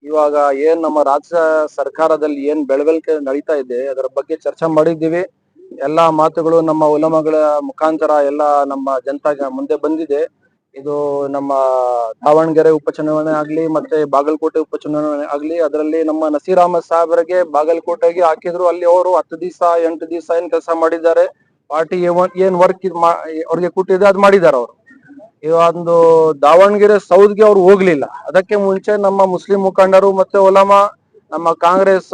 ಇವಾಗ ಏನ್ ನಮ್ಮ ರಾಜ್ಯ ಸರ್ಕಾರದಲ್ಲಿ ಏನ್ ಬೆಳವಣಿಗೆ ನಡೀತಾ ಇದೆ ಅದರ ಬಗ್ಗೆ ಚರ್ಚೆ ಮಾಡಿದ್ದೀವಿ. ಎಲ್ಲಾ ಮಾತುಗಳು ನಮ್ಮ ಉಲಮಗಳ ಮುಖಾಂತರ ಎಲ್ಲ ನಮ್ಮ ಜನತಾಗ ಮುಂದೆ ಬಂದಿದೆ. ಇದು ನಮ್ಮ ದಾವಣಗೆರೆ ಉಪಚುನಾವಣೆ ಆಗ್ಲಿ ಮತ್ತೆ ಬಾಗಲಕೋಟೆ ಉಪಚುನಾವಣೆ ಆಗ್ಲಿ ಅದರಲ್ಲಿ ನಮ್ಮ ನಸೀರ್ ಅಹಮದ್ ಸಾಹೇಬರಿಗೆ ಬಾಗಲಕೋಟೆಗೆ ಹಾಕಿದ್ರು. ಅಲ್ಲಿ ಅವರು 10 ದಿವಸ 8 ದಿವಸ ಏನ್ ಕೆಲಸ ಮಾಡಿದ್ದಾರೆ, ಪಾರ್ಟಿ ಏನ್ ವರ್ಕ್ ಅವ್ರಿಗೆ ಕೊಟ್ಟಿದೆ ಅದ್ ಮಾಡಿದ್ದಾರೆ ಅವರು. ಒಂದು ದಾವಣಗೆರೆ ಸೌದ್ಗೆ ಅವ್ರು ಹೋಗ್ಲಿಲ್ಲ. ಅದಕ್ಕೆ ಮುಂಚೆ ನಮ್ಮ ಮುಸ್ಲಿಂ ಮುಖಂಡರು ಮತ್ತೆ ಉಲಮಾ ನಮ್ಮ ಕಾಂಗ್ರೆಸ್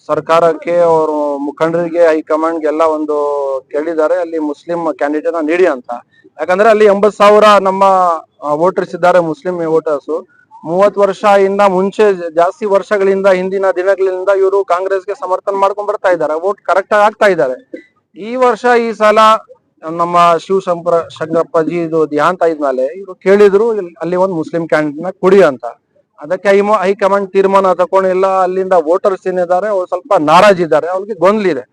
ಸರ್ಕಾರಕ್ಕೆ ಅವರು ಮುಖಂಡರಿಗೆ ಹೈಕಮಾಂಡ್ ಎಲ್ಲ ಒಂದು ಕೇಳಿದ್ದಾರೆ, ಅಲ್ಲಿ ಮುಸ್ಲಿಂ ಕ್ಯಾಂಡಿಡೇಟ್ ನೀಡಿ ಅಂತ. ಯಾಕಂದ್ರೆ ಅಲ್ಲಿ 80,000 ನಮ್ಮ ವೋಟರ್ಸ್ ಇದ್ದಾರೆ, ಮುಸ್ಲಿಂ ವೋಟರ್ಸ್. 30 ವರ್ಷ ಇಂದ ಮುಂಚೆ ಜಾಸ್ತಿ ವರ್ಷಗಳಿಂದ ಹಿಂದಿನ ದಿನಗಳಿಂದ ಇವರು ಕಾಂಗ್ರೆಸ್ಗೆ ಸಮರ್ಥನೆ ಮಾಡ್ಕೊಂಡ್ ಬರ್ತಾ ಇದ್ದಾರೆ, ವೋಟ್ ಕರೆಕ್ಟ್ ಆಗಿ ಆಗ್ತಾ ಇದ್ದಾರೆ. ಈ ವರ್ಷ ಈ ಸಲ ನಮ್ಮ ಶಂಕರಪ್ಪಾಜಿ ಇದು ಧ್ಯಾಂತ ಆದ್ಮೇಲೆ ಇವರು ಕೇಳಿದ್ರು ಅಲ್ಲಿ ಒಂದು ಮುಸ್ಲಿಂ ಕ್ಯಾಂಡಿಡೇಟ್ ನ ಕೊಡಿ ಅಂತ. ಅದಕ್ಕೆ ಹೈಕಮಾಂಡ್ ತೀರ್ಮಾನ ತಗೊಂಡಿಲ್ಲ. ಅಲ್ಲಿಂದ ವೋಟರ್ಸ್ ಏನಿದ್ದಾರೆ ಅವ್ರು ಸ್ವಲ್ಪ ನಾರಾಜ್ ಇದ್ದಾರೆ, ಅವ್ರಿಗೆ ಗೊಂದಲಿದೆ.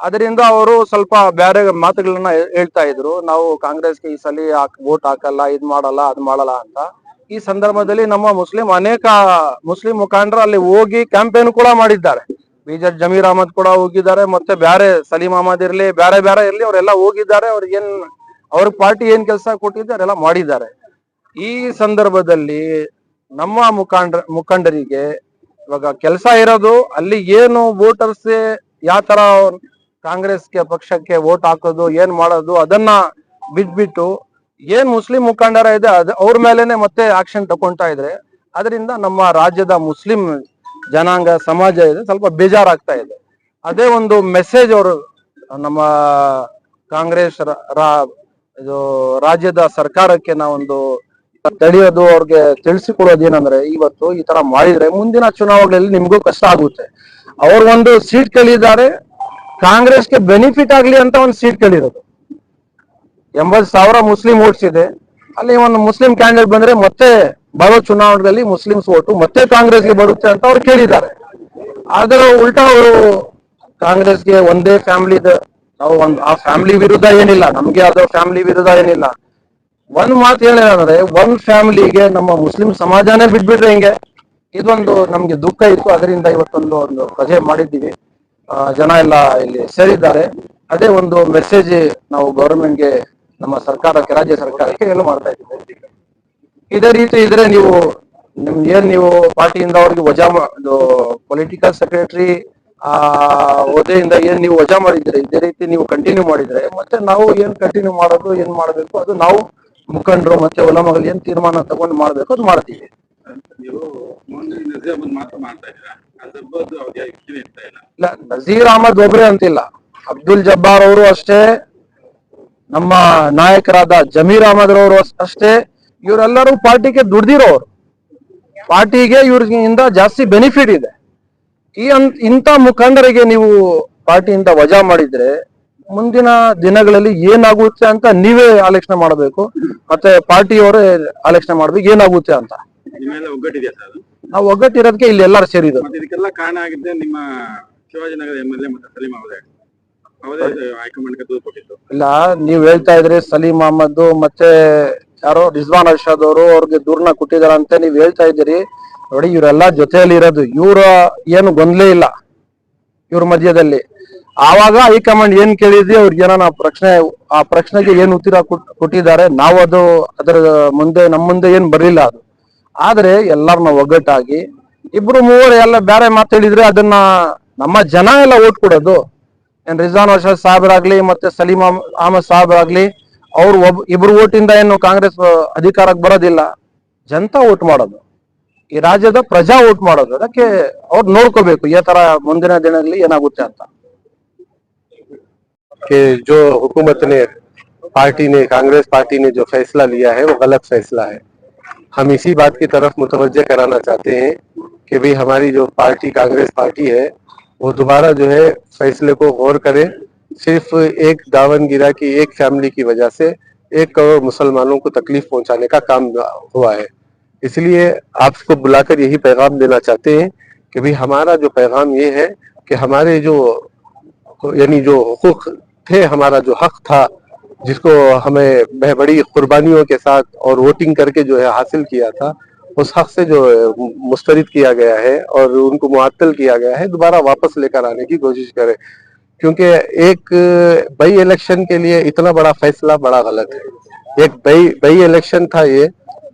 ಅದರಿಂದ ಅವರು ಸ್ವಲ್ಪ ಬೇರೆ ಮಾತುಗಳನ್ನ ಹೇಳ್ತಾ ಇದ್ರು, ನಾವು ಕಾಂಗ್ರೆಸ್ಗೆ ಈ ಸಲ ವೋಟ್ ಹಾಕಲ್ಲ, ಇದ್ ಮಾಡಲ್ಲ ಅದ್ ಮಾಡಲ್ಲ ಅಂತ. ಈ ಸಂದರ್ಭದಲ್ಲಿ ನಮ್ಮ ಅನೇಕ ಮುಸ್ಲಿಂ ಮುಖಂಡರು ಅಲ್ಲಿ ಹೋಗಿ ಕ್ಯಾಂಪೇನ್ ಕೂಡ ಮಾಡಿದ್ದಾರೆ. ಮೇಜರ್ ಜಮೀರ್ ಅಹಮದ್ ಕೂಡ ಹೋಗಿದ್ದಾರೆ, ಮತ್ತೆ ಬೇರೆ ಸಲೀಂ ಅಹಮದ್ ಇರ್ಲಿ, ಬೇರೆ ಇರ್ಲಿ, ಅವರೆಲ್ಲ ಹೋಗಿದ್ದಾರೆ. ಅವ್ರಿಗೇನ್ ಅವ್ರ ಪಾರ್ಟಿ ಏನ್ ಕೆಲಸ ಕೊಟ್ಟಿದ್ದಾರೆ ಎಲ್ಲ ಮಾಡಿದ್ದಾರೆ. ಈ ಸಂದರ್ಭದಲ್ಲಿ ನಮ್ಮ ಮುಖಂಡರಿಗೆ ಇವಾಗ ಕೆಲಸ ಇರೋದು ಅಲ್ಲಿ ಏನು ವೋಟರ್ಸ್ ಯಾವ ತರ ಕಾಂಗ್ರೆಸ್ಗೆ ಪಕ್ಷಕ್ಕೆ ವೋಟ್ ಹಾಕೋದು ಏನ್ ಮಾಡೋದು ಅದನ್ನ ಬಿಟ್ಬಿಟ್ಟು ಏನ್ ಮುಸ್ಲಿಂ ಮುಖಂಡರ ಇದೆ ಅವ್ರ ಮೇಲೆನೆ ಮತ್ತೆ ಆಕ್ಷನ್ ತಗೊಂತಾ ಇದ್ರೆ ಅದರಿಂದ ನಮ್ಮ ರಾಜ್ಯದ ಮುಸ್ಲಿಂ ಜನಾಂಗ ಸಮಾಜ ಇದೆ ಸ್ವಲ್ಪ ಬೇಜಾರಾಗ್ತಾ ಇದೆ. ಅದೇ ಒಂದು ಮೆಸೇಜ್ ಅವರು ನಮ್ಮ ಕಾಂಗ್ರೆಸ್ ಇದು ರಾಜ್ಯದ ಸರ್ಕಾರಕ್ಕೆ ನಾವೊಂದು ತಡೆಯೋದು, ಅವ್ರಿಗೆ ತಿಳಿಸಿಕೊಡೋದು ಏನಂದ್ರೆ, ಇವತ್ತು ಈ ತರ ಮಾಡಿದ್ರೆ ಮುಂದಿನ ಚುನಾವಣೆಯಲ್ಲಿ ನಿಮ್ಗೂ ಕಷ್ಟ ಆಗುತ್ತೆ. ಅವ್ರ ಒಂದು ಸೀಟ್ ಕೇಳಿದ್ದಾರೆ, ಕಾಂಗ್ರೆಸ್ಗೆ ಬೆನಿಫಿಟ್ ಆಗ್ಲಿ ಅಂತ ಒಂದು ಸೀಟ್ ಕೇಳಿರೋದು. 80,000 ಮುಸ್ಲಿಂ ವೋಟ್ಸ್ ಇದೆ, ಅಲ್ಲಿ ಒಂದು ಮುಸ್ಲಿಂ ಕ್ಯಾಂಡಿಡೇಟ್ ಬಂದ್ರೆ ಮತ್ತೆ ಬರೋ ಚುನಾವಣೆಯಲ್ಲಿ ಮುಸ್ಲಿಮ್ಸ್ ಓಟು ಮತ್ತೆ ಕಾಂಗ್ರೆಸ್ಗೆ ಬರುತ್ತೆ ಅಂತ ಅವ್ರು ಕೇಳಿದ್ದಾರೆ. ಆದ್ರೆ ಉಲ್ಟಾ ಅವರು ಕಾಂಗ್ರೆಸ್ಗೆ ಒಂದೇ ಫ್ಯಾಮಿಲಿ ನಾವು ಆ ಫ್ಯಾಮಿಲಿ ವಿರುದ್ಧ ಏನಿಲ್ಲ, ನಮ್ಗೆ ಯಾವ್ದೋ ಫ್ಯಾಮಿಲಿ ವಿರುದ್ಧ ಏನಿಲ್ಲ. ಒಂದ್ ಮಾತು ಹೇಳಿದ್ರೆ ಒಂದ್ ಫ್ಯಾಮಿಲಿಗೆ ನಮ್ಮ ಮುಸ್ಲಿಂ ಸಮಾಜನೇ ಬಿಟ್ಬಿಟ್ರೆ ಹಿಂಗೆ, ಇದೊಂದು ನಮ್ಗೆ ದುಃಖ ಇತ್ತು. ಅದರಿಂದ ಇವತ್ತೊಂದು ಸಭೆ ಮಾಡಿದ್ದೀವಿ, ಜನ ಎಲ್ಲ ಇಲ್ಲಿ ಸೇರಿದ್ದಾರೆ. ಅದೇ ಒಂದು ಮೆಸೇಜ್ ನಾವು ಗವರ್ಮೆಂಟ್ಗೆ, ನಮ್ಮ ಸರ್ಕಾರಕ್ಕೆ, ರಾಜ್ಯ ಸರ್ಕಾರಕ್ಕೆ ಎಲ್ಲ ಮಾಡ್ತಾ ಇದ್ದೀವಿ. ಇದೇ ರೀತಿ ಇದ್ರೆ ನೀವು ಪಾರ್ಟಿಯಿಂದ ಅವ್ರಿಗೆ ವಜಾ ಪೊಲಿಟಿಕಲ್ ಸೆಕ್ರೆಟರಿ ಹುದ್ದೆಯಿಂದ ಏನ್ ನೀವು ವಜಾ ಮಾಡಿದ್ರೆ, ಇದೇ ರೀತಿ ನೀವು ಕಂಟಿನ್ಯೂ ಮಾಡಿದ್ರೆ ಮತ್ತೆ ನಾವು ಏನ್ ಕಂಟಿನ್ಯೂ ಮಾಡೋದು ಏನ್ ಮಾಡ್ಬೇಕು ಅದು ನಾವು ಮುಖಂಡರು ಮತ್ತೆ ಉಲಮಾಗಳು ಏನ್ ತೀರ್ಮಾನ ತಗೊಂಡು ಮಾಡ್ಬೇಕು ಅದು ಮಾಡ್ತೀವಿ. ಇಲ್ಲ, ನಜೀರ್ ಅಹಮದ್ ಒಬ್ರೆ ಅಂತಿಲ್ಲ, ಅಬ್ದುಲ್ ಜಬ್ಬಾರ್ ಅವರು ಅಷ್ಟೇ, ನಮ್ಮ ನಾಯಕರಾದ ಜಮೀರ್ ಅಹಮದ್ ಅವರು ಅಷ್ಟೇ. ಇವರೆಲ್ಲರೂ ಪಾರ್ಟಿಗೆ ದುಡ್ದಿರೋರು, ಪಾರ್ಟಿಗೆ ಇವ್ರಿಗಿಂತ ಜಾಸ್ತಿ ಬೆನಿಫಿಟ್ ಇದೆ. ಇಂಥ ಮುಖಂಡರಿಗೆ ನೀವು ಪಾರ್ಟಿಯಿಂದ ವಜಾ ಮಾಡಿದ್ರೆ ಮುಂದಿನ ದಿನಗಳಲ್ಲಿ ಏನಾಗುತ್ತೆ ಅಂತ ನೀವೇ ಆಲೋಚನೆ ಮಾಡಬೇಕು, ಮತ್ತೆ ಪಾರ್ಟಿಯವರೇ ಆಲೋಚನೆ ಮಾಡ್ಬೇಕು ಏನಾಗುತ್ತೆ ಅಂತ. ನಾವು ಒಗ್ಗಟ್ಟಿರೋದಕ್ಕೆ ಇಲ್ಲಿ ಎಲ್ಲರೂ ಸೇರಿದ್ರು. ಇದಕ್ಕೆಲ್ಲ ಕಾರಣ ಆಗಿದ್ದೆ ನಿಮ್ಮ ಶಿವಾಜಿನಗರ MLA ಮತ್ತೆ ಸಲೀಂ ಹೈಕಮಾಂಡ್ ದೂರು ಕೊಟ್ಟಿದ್ದು. ಇಲ್ಲ, ನೀವ್ ಹೇಳ್ತಾ ಇದ್ರಿ ಸಲೀಂ ಅಹಮದ್ ಮತ್ತೆ ಯಾರೋ ರಿಜ್ವಾನ್ ಅರ್ಷಾದ್ ಅವರು ಅವ್ರಿಗೆ ದೂರನ್ನ ಕೊಟ್ಟಿದಾರ ಅಂತ ನೀವ್ ಹೇಳ್ತಾ ಇದ್ದೀರಿ. ನೋಡಿ, ಇವರೆಲ್ಲ ಜೊತೆಯಲ್ಲಿ ಇರೋದು, ಇವ್ರ ಏನು ಗೊಂದಲೇ ಇಲ್ಲ ಇವ್ರ ಮಧ್ಯದಲ್ಲಿ. ಆವಾಗ ಹೈಕಮಾಂಡ್ ಏನ್ ಕೇಳಿದ್ವಿ ಅವ್ರಿಗೆ ಏನೋ ಆ ಪ್ರಶ್ನೆಗೆ ಏನ್ ಉತ್ತರ ಕೊಟ್ಟಿದ್ದಾರೆ, ನಾವು ಅದರ ನಮ್ಮ ಮುಂದೆ ಏನ್ ಬರಲಿಲ್ಲ ಅದು. ಆದ್ರೆ ಎಲ್ಲಾರು ನಾವು ಒಗ್ಗಟ್ಟಾಗಿ ಇಬ್ರು ಮೂವರು ಎಲ್ಲ ಬೇರೆ ಮಾತಾಡಿದ್ರೆ ಅದನ್ನ ನಮ್ಮ ಜನ ಎಲ್ಲ ಓಟ್ ಕೊಡೋದು. ಏನ್ ರಿಜ್ವಾನ್ ಅರ್ಷಾದ್ ಸಾಹೇಬರಾಗ್ಲಿ ಮತ್ತೆ ಸಲೀಂ ಅಹಮದ್ ಸಾಹೇಬರಾಗ್ಲಿ ಅವ್ರು ಇಬ್ರು ಓಟಿಂದ ಏನು ಕಾಂಗ್ರೆಸ್ ಅಧಿಕಾರಕ್ಕೆ ಬರೋದಿಲ್ಲ, ಜನತಾ ಓಟ್ ಮಾಡೋದು, ಈ ರಾಜ್ಯದ ಪ್ರಜಾ ಓಟ್ ಮಾಡೋದು. ಅದಕ್ಕೆ ಅವ್ರು ನೋಡ್ಕೋಬೇಕು ಈ ತರ ಮುಂದಿನ ದಿನಗಳಲ್ಲಿ ಏನಾಗುತ್ತೆ ಅಂತ. जो हुकूमत ने कांग्रेस पार्टी ने जो फैसला लिया है वो गलत फैसला है। हम इसी बात की तरफ मुतवज्जे कराना चाहते हैं कि भाई हमारी जो पार्टी कांग्रेस पार्टी है वो दोबारा जो है फैसले को गौर करे। सिर्फ एक दावनगिरा की एक फैमिली की वजह से 1 करोड़ मुसलमानों को तकलीफ पहुंचाने का काम हुआ है। इसलिए आपको बुलाकर यही पैगाम देना चाहते हैं कि भाई हमारा जो पैगाम ये है कि हमारे जो यानी जो हुकूक थे, हमारा जो हक था जिसको हमें बड़ी कुर्बानियों के साथ और वोटिंग करके जो है हासिल किया था, उस हक से जो मुस्तरद किया गया है और उनको मुअत्तल किया गया है दोबारा वापस लेकर आने की कोशिश करें, क्योंकि एक बई इलेक्शन के लिए इतना बड़ा फैसला बड़ा गलत है। एक बई इलेक्शन था ये,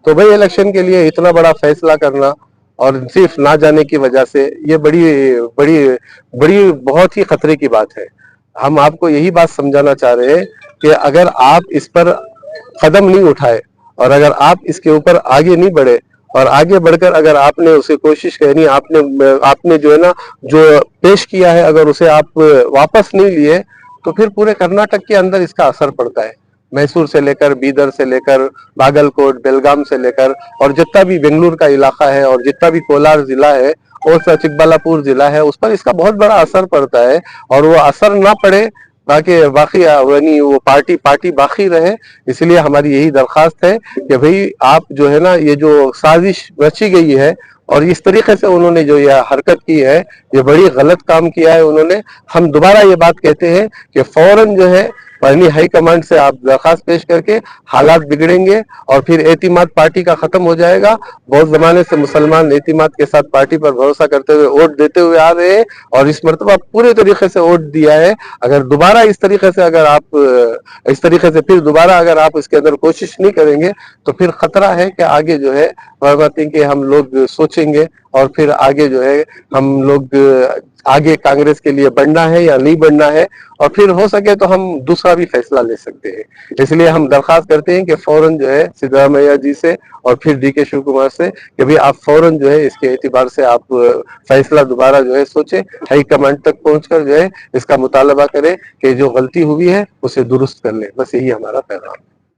तो बई इलेक्शन के लिए इतना बड़ा फैसला करना और सिर्फ ना जाने की वजह से ये बड़ी बड़ी बड़ी बहुत ही खतरे की बात है। हम आपको यही बात समझाना चाह रहे हैं कि अगर आप इस पर कदम नहीं उठाए और अगर आप इसके ऊपर आगे नहीं बढ़े और आगे बढ़कर अगर आपने उसे कोशिश करनी, आपने जो है ना जो पेश किया है अगर उसे आप वापस नहीं लिए तो फिर पूरे कर्नाटक के अंदर इसका असर पड़ता है। मैसूर से लेकर बीदर से लेकर बागलकोट बेलगाम से लेकर और जितना भी बेंगलुरु का इलाका है और जितना भी कोलार जिला है और चिकबल्लापुर जिला है उस पर इसका बहुत बड़ा असर पड़ता है। और वो असर ना पड़े बाकी यानी वो पार्टी बाकी रहे, इसलिए हमारी यही दरखास्त है कि भाई आप जो है ना ये जो साजिश रची गई है और इस तरीके से उन्होंने जो ये हरकत की है ये बड़ी गलत काम किया है उन्होंने। हम दोबारा ये बात कहते हैं कि फौरन जो है यानी हाई कमांड से आप दरखास्त पेश करके हालात बिगड़ेंगे और फिर एतिमाद पार्टी का खत्म हो जाएगा। बहुत जमाने से मुसलमान एतिमाद के साथ पार्टी पर भरोसा करते हुए वोट देते हुए आ रहे हैं और इस मरतबा पूरे तरीके से वोट दिया है। अगर दोबारा इस तरीके से फिर दोबारा अगर आप इसके अंदर कोशिश नहीं करेंगे तो फिर खतरा है कि आगे जो है कि हम लोग सोचेंगे और फिर आगे जो है हम लोग आगे कांग्रेस के लिए बढ़ना है या नहीं बढ़ना है और फिर हो सके तो हम दूसरा भी फैसला ले सकते हैं। इसलिए हम दरखास्त करते हैं कि फौरन जो है सिद्धरामैया जी से और फिर डीके शिव कुमार से कि भाई आप फौरन जो है इसके एतबार से आप फैसला दोबारा जो है सोचे, हाई कमांड तक पहुंचकर जो है इसका मुतालबा करें कि जो गलती हुई है उसे दुरुस्त कर ले। बस यही हमारा पैगाम।